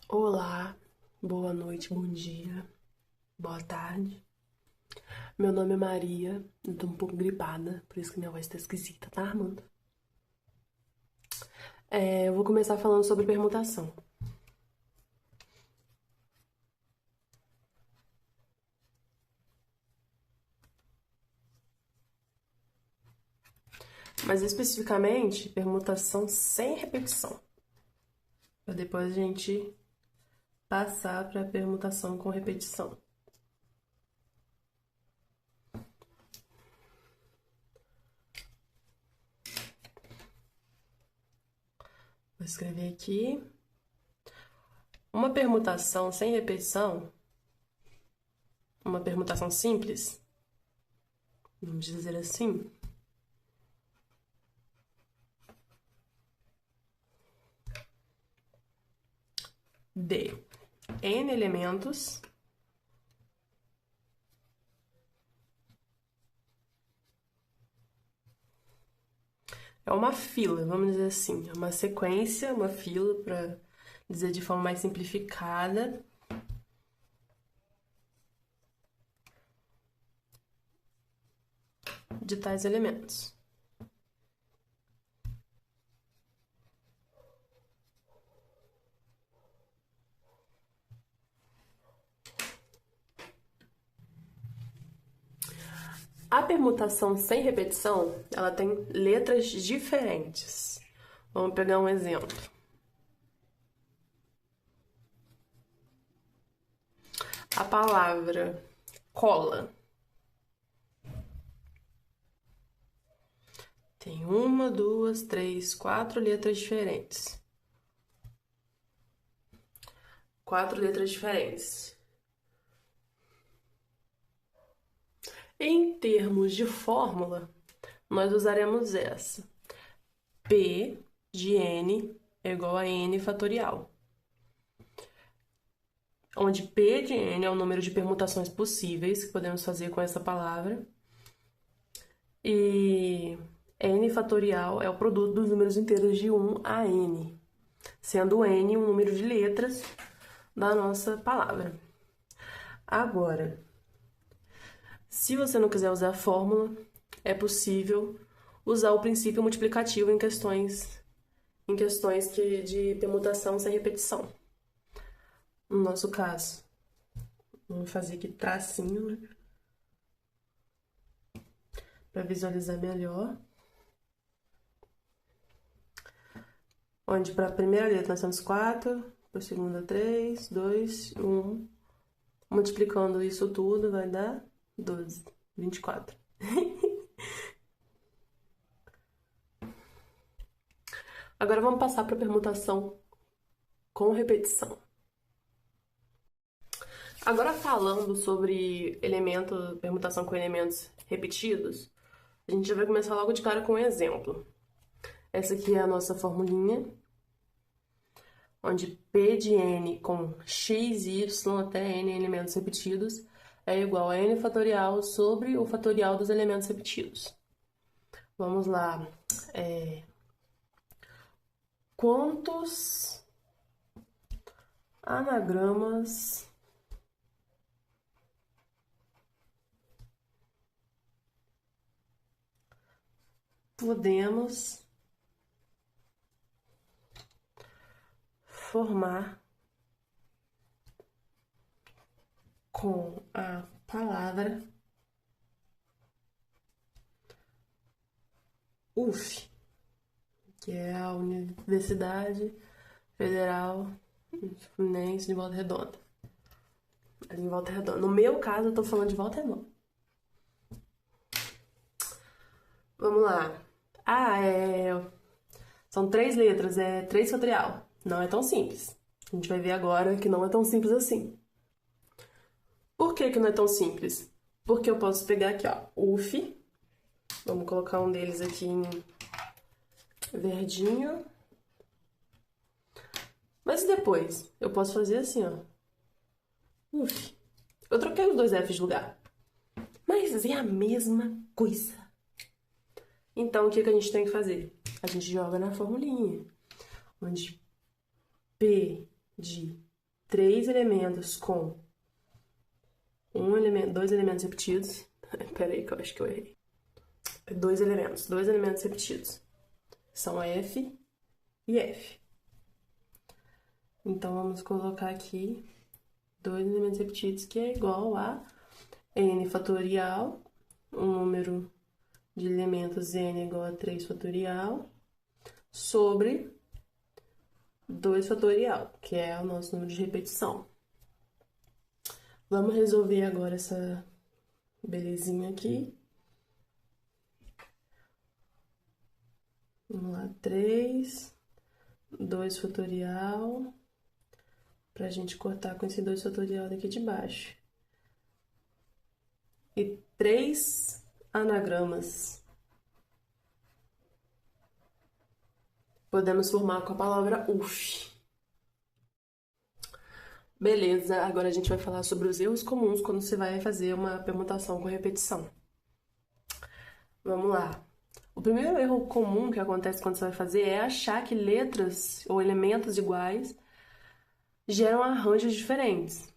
Olá, boa noite, bom dia, boa tarde. Meu nome é Maria, eu tô um pouco gripada, por isso que minha voz tá esquisita, tá, Armando? Eu vou começar falando sobre permutação. Mas especificamente, permutação sem repetição. Pra depois a gente passar pra permutação com repetição. Vou escrever aqui. Uma permutação sem repetição, uma permutação simples, vamos dizer assim, de n elementos é uma fila, vamos dizer assim, é uma sequência, uma fila, para dizer de forma mais simplificada, de tais elementos. A permutação sem repetição, ela tem letras diferentes. Vamos pegar um exemplo. A palavra cola. Tem uma, duas, três, quatro letras diferentes. Quatro letras diferentes. Em termos de fórmula, nós usaremos essa. P de n é igual a n fatorial, onde P de n é o número de permutações possíveis que podemos fazer com essa palavra, e n fatorial é o produto dos números inteiros de 1 a n, sendo n um número de letras da nossa palavra. Agora, se você não quiser usar a fórmula, é possível usar o princípio multiplicativo em questões de permutação sem repetição. No nosso caso, vamos fazer aqui tracinho, né? Para visualizar melhor. Onde para a primeira letra nós temos 4, para a segunda 3, 2, 1. Multiplicando isso tudo vai dar 12, 24. Agora vamos passar para a permutação com repetição. Agora falando sobre permutação com elementos repetidos, a gente já vai começar logo de cara com um exemplo. Essa aqui é a nossa formulinha, onde P de n com x, y até n elementos repetidos é igual a n fatorial sobre o fatorial dos elementos repetidos. Vamos lá. Quantos anagramas podemos formar com a palavra UF, que é a Universidade Federal Fluminense de Volta Redonda. Ali em Volta Redonda. No meu caso, eu tô falando de Volta Redonda. Vamos lá. São 3 letras, é 3 fatorial. Não é tão simples. A gente vai ver agora que não é tão simples assim. Por que não é tão simples? Porque eu posso pegar aqui, ó, UF. Vamos colocar um deles aqui em verdinho. Mas depois, eu posso fazer assim, ó. UF. Eu troquei os dois Fs de lugar. Mas é a mesma coisa. Então, o que a gente tem que fazer? A gente joga na formulinha, onde P de 3 elementos com dois elementos repetidos. Pera aí que eu acho que eu errei. Dois elementos repetidos. São F e F. Então, vamos colocar aqui dois elementos repetidos, que é igual a n fatorial, um número de elementos n é igual a 3 fatorial, sobre 2 fatorial, que é o nosso número de repetição. Vamos resolver agora essa belezinha aqui. Vamos lá, 3, 2 fatorial, pra gente cortar com esse 2 fatorial daqui de baixo. E 3 anagramas. Podemos formar com a palavra UF. Beleza, agora a gente vai falar sobre os erros comuns quando você vai fazer uma permutação com repetição. Vamos lá. O primeiro erro comum que acontece quando você vai fazer é achar que letras ou elementos iguais geram arranjos diferentes.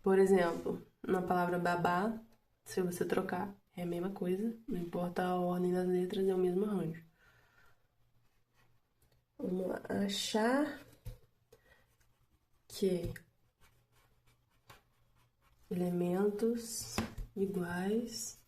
Por exemplo, na palavra babá, se você trocar, é a mesma coisa, não importa a ordem das letras, é o mesmo arranjo. Vamos lá, achar que elementos iguais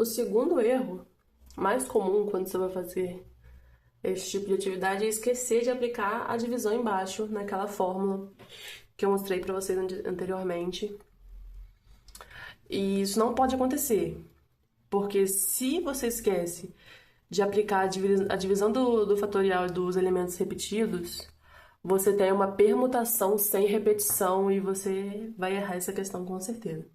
O segundo erro, mais comum quando você vai fazer esse tipo de atividade, é esquecer de aplicar a divisão embaixo, naquela fórmula que eu mostrei para vocês anteriormente. E isso não pode acontecer, porque se você esquece de aplicar a divisão do fatorial dos elementos repetidos, você tem uma permutação sem repetição e você vai errar essa questão com certeza.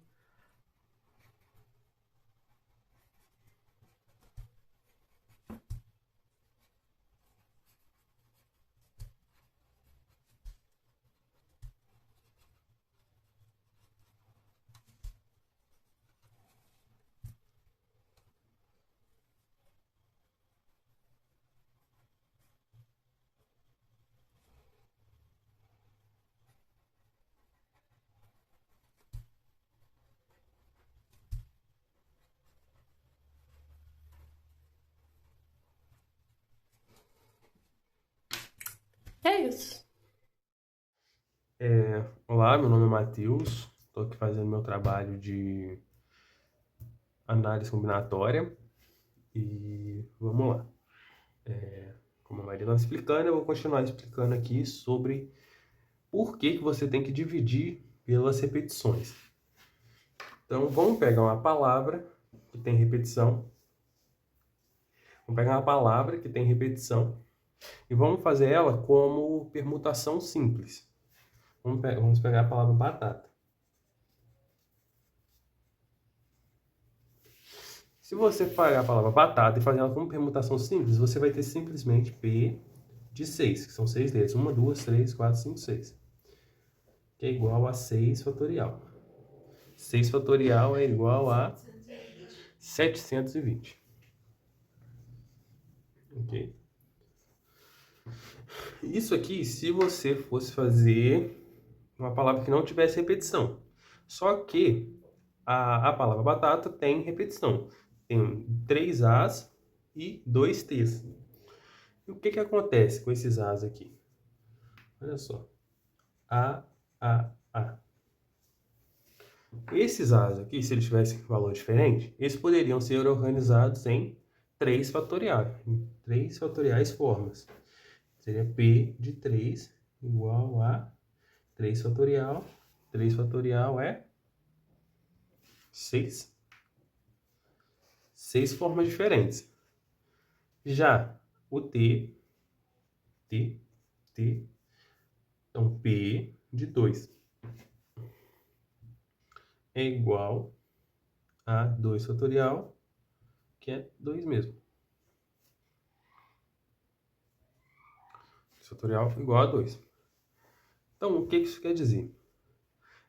É isso. Olá, meu nome é Matheus, estou aqui fazendo meu trabalho de análise combinatória e vamos lá. Como a Maria estava explicando, eu vou continuar explicando aqui sobre por que você tem que dividir pelas repetições. Então, vamos pegar uma palavra que tem repetição, e vamos fazer ela como permutação simples. Vamos pegar a palavra batata. Se você pegar a palavra batata e fazer ela como permutação simples, você vai ter simplesmente P de 6, que são 6 letras. 1, 2, 3, 4, 5, 6. Que é igual a 6 fatorial. 6 fatorial é igual a 720. Ok? Isso aqui, se você fosse fazer uma palavra que não tivesse repetição. Só que a palavra batata tem repetição. Tem 3 As e 2 T's. E o que acontece com esses As aqui? Olha só. A, A. Esses As aqui, se eles tivessem valor diferente, eles poderiam ser organizados em 3 fatoriais formas. Seria P de 3 igual a 3 fatorial. 3 fatorial é 6. 6 formas diferentes. Já o T, então P de 2 é igual a 2 fatorial, que é 2 mesmo. 2 fatorial igual a 2. Então, o que isso quer dizer?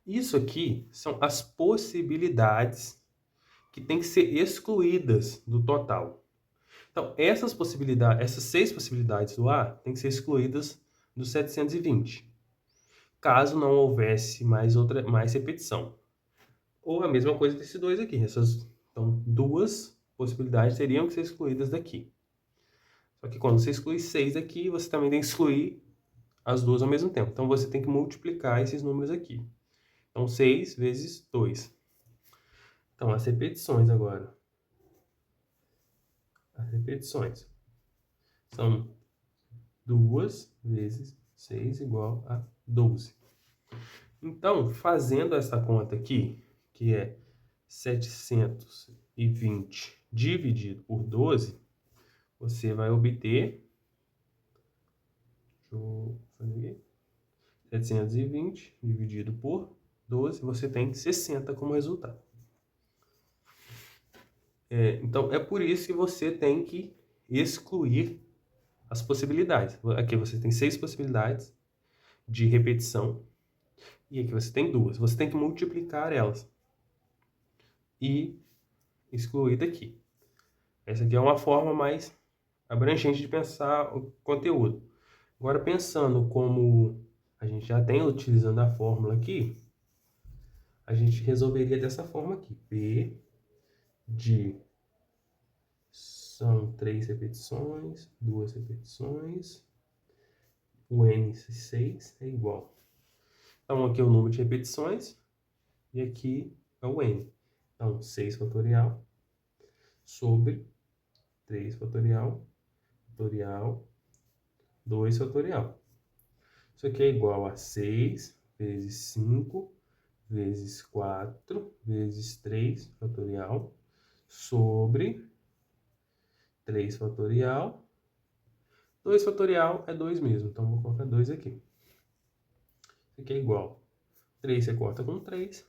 Isso aqui são as possibilidades que têm que ser excluídas do total. Então, essas possibilidades, essas 6 possibilidades do A têm que ser excluídas do 720, caso não houvesse mais repetição. Ou a mesma coisa desse 2 aqui. Então, 2 possibilidades teriam que ser excluídas daqui. Só que quando você exclui 6 aqui, você também tem que excluir as duas ao mesmo tempo. Então, você tem que multiplicar esses números aqui. Então, 6 vezes 2. Então, as repetições agora. As repetições são 2 vezes 6 igual a 12. Então, fazendo essa conta aqui, que é 720 dividido por 12, você vai obter... Deixa eu fazer aqui. 720 dividido por 12, você tem 60 como resultado. Então, é por isso que você tem que excluir as possibilidades. Aqui você tem 6 possibilidades de repetição e aqui você tem 2. Você tem que multiplicar elas e excluir daqui. Essa aqui é uma forma mais abrangente de pensar o conteúdo. Agora, pensando como a gente já tem utilizando a fórmula aqui, a gente resolveria dessa forma aqui. P de... São 3 repetições, 2 repetições. O N6 é igual. Então, aqui é o número de repetições e aqui é o N. Então, 6 fatorial sobre 3 fatorial, 2 fatorial. Isso aqui é igual a 6 vezes 5 vezes 4 vezes 3 fatorial sobre 3 fatorial. 2 fatorial é 2 mesmo, então vou colocar 2 aqui. Isso aqui é igual. 3 você corta com 3.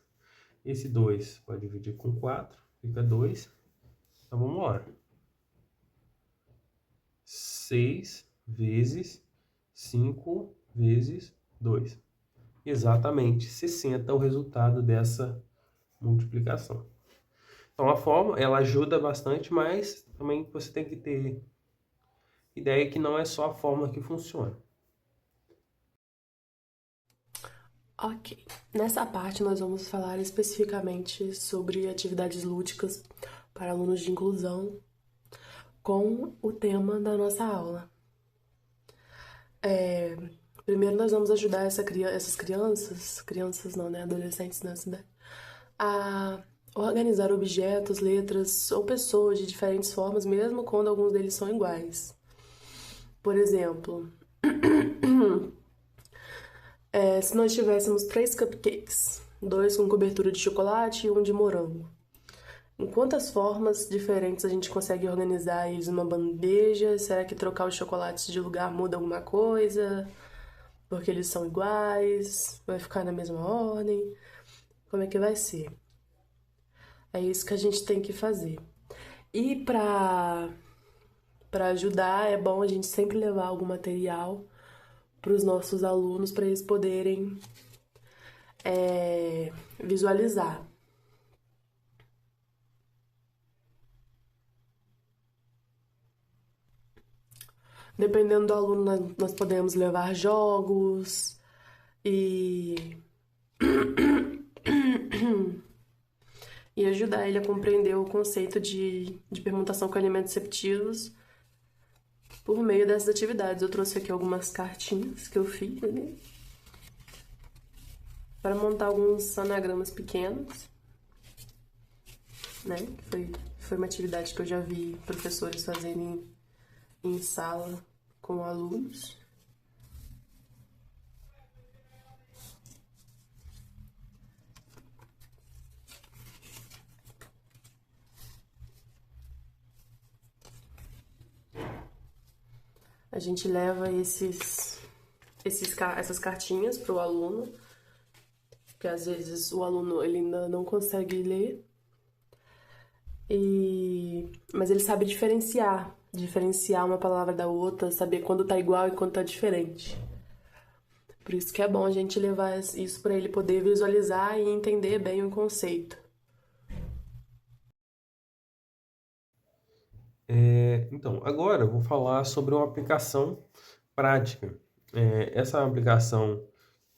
Esse 2 pode dividir com 4, fica 2. Então vamos lá. 6 vezes 5 vezes 2. Exatamente 60 é o resultado dessa multiplicação. Então a fórmula, ela ajuda bastante, mas também você tem que ter ideia que não é só a fórmula que funciona. Ok. Nessa parte nós vamos falar especificamente sobre atividades lúdicas para alunos de inclusão com o tema da nossa aula. Primeiro nós vamos ajudar essas crianças não, né, adolescentes nessa idade, a organizar objetos, letras ou pessoas de diferentes formas, mesmo quando alguns deles são iguais. Por exemplo, se nós tivéssemos 3 cupcakes, 2 com cobertura de chocolate e 1 de morango, em quantas formas diferentes a gente consegue organizar eles numa bandeja? Será que trocar os chocolates de lugar muda alguma coisa? Porque eles são iguais? Vai ficar na mesma ordem? Como é que vai ser? É isso que a gente tem que fazer. E para ajudar, é bom a gente sempre levar algum material para os nossos alunos, para eles poderem visualizar. Dependendo do aluno, nós podemos levar jogos e ajudar ele a compreender o conceito de permutação com elementos repetitivos por meio dessas atividades. Eu trouxe aqui algumas cartinhas que eu fiz, né, para montar alguns anagramas pequenos, né? Foi uma atividade que eu já vi professores fazerem em sala com alunos. A gente leva essas cartinhas para o aluno porque às vezes o aluno ele ainda não consegue ler, mas ele sabe diferenciar uma palavra da outra, saber quando tá igual e quando tá diferente. Por isso que é bom a gente levar isso para ele poder visualizar e entender bem o conceito. Então, agora eu vou falar sobre uma aplicação prática. Essa aplicação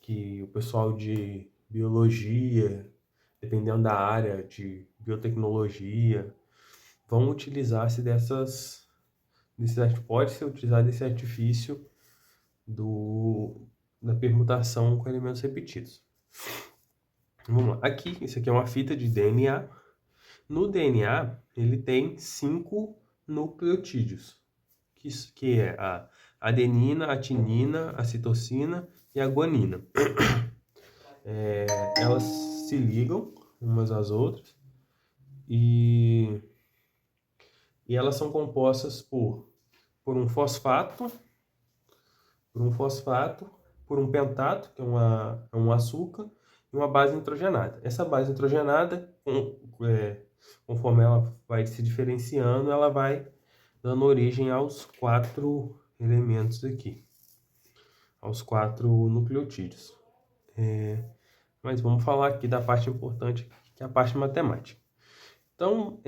que o pessoal de biologia, dependendo da área de biotecnologia, vão utilizar-se pode ser utilizado desse artifício da permutação com elementos repetidos. Vamos lá. Aqui, isso aqui é uma fita de DNA. No DNA, ele tem 5 nucleotídeos, que é a adenina, a timina, a citosina e a guanina. Elas se ligam umas às outras e elas são compostas por um fosfato, por um pentato, que é um açúcar, e uma base nitrogenada. Essa base nitrogenada, conforme ela vai se diferenciando, ela vai dando origem aos 4 elementos aqui, aos 4 nucleotídeos. Mas vamos falar aqui da parte importante, que é a parte matemática. Então,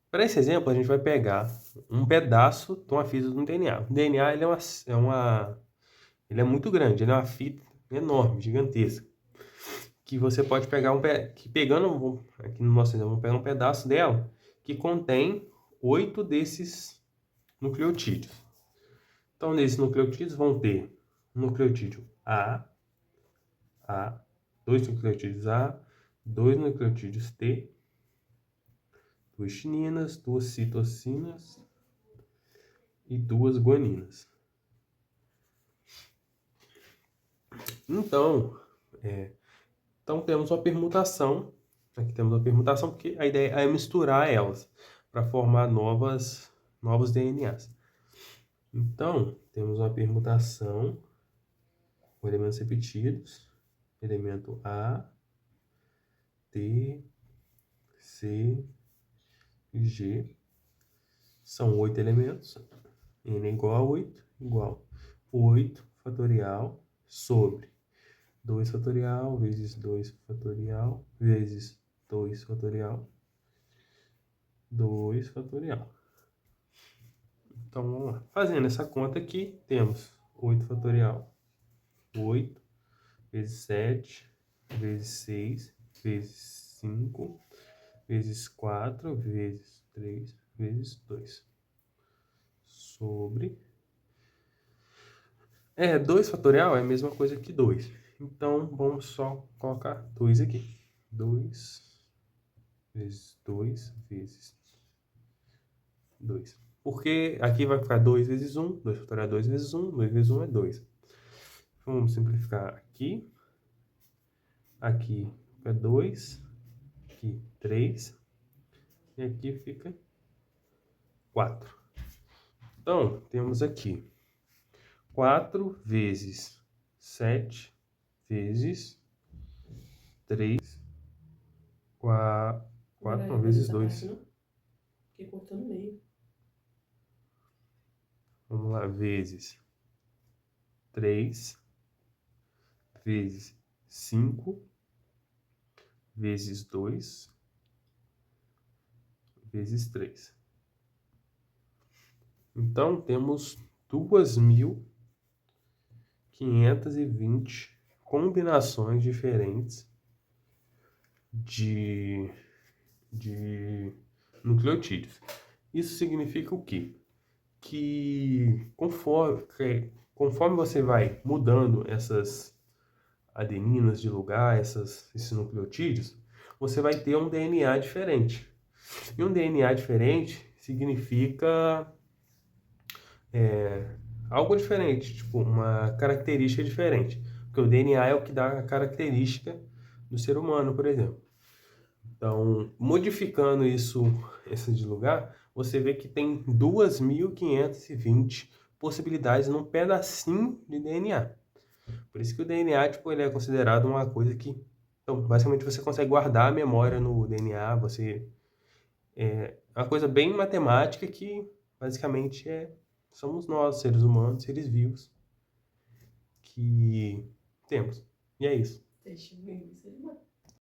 para esse exemplo, a gente vai pegar um pedaço de uma fita do DNA. O DNA ele ele é muito grande, ele é uma fita enorme, gigantesca, que você pode pegar aqui no nosso exemplo, vamos pegar um pedaço dela que contém 8 desses nucleotídeos. Então, nesses nucleotídeos vão ter um nucleotídeo A, 2 nucleotídeos A, 2 nucleotídeos T, 2 tininas, 2 citocinas e 2 guaninas. Então temos uma permutação. Aqui temos uma permutação porque a ideia é misturar elas para formar novos DNAs. Então, temos uma permutação com elementos repetidos. Elemento A, T, C e G. São 8 elementos. N é igual a 8, igual 8 fatorial sobre 2 fatorial vezes 2 fatorial vezes 2 fatorial 2 fatorial. Então, vamos lá. Fazendo essa conta aqui, temos 8 fatorial. 8 vezes 7 vezes 6 vezes 5 vezes 4 vezes 3 vezes 2. Sobre... 2 fatorial é a mesma coisa que 2. Então, vamos só colocar 2 aqui. 2 vezes 2 vezes 2. Porque aqui vai ficar 2 vezes 1. 2 fatorial é 2 vezes 1. 2 vezes 1 é 2. Vamos simplificar aqui. Aqui fica 2. Aqui 3. E aqui fica 4. Então, temos aqui 4 vezes 7 vezes 3, 4 não, vezes 2. Fiquei cortando meio. Vamos lá, vezes 3, vezes 5, vezes 2, vezes 3. Então, temos 2.520 combinações diferentes de nucleotídeos. Isso significa o quê? Que conforme você vai mudando essas adeninas de lugar, esses nucleotídeos, você vai ter um DNA diferente. E um DNA diferente significa algo diferente, tipo uma característica diferente. Porque o DNA é o que dá a característica do ser humano, por exemplo. Então, modificando isso de lugar, você vê que tem 2.520 possibilidades num pedacinho de DNA. Por isso que o DNA, ele é considerado uma coisa que Então, basicamente, você consegue guardar a memória no DNA, é uma coisa bem matemática que, basicamente, somos nós, seres humanos, seres vivos, que temos. E é isso. Deixa eu ver,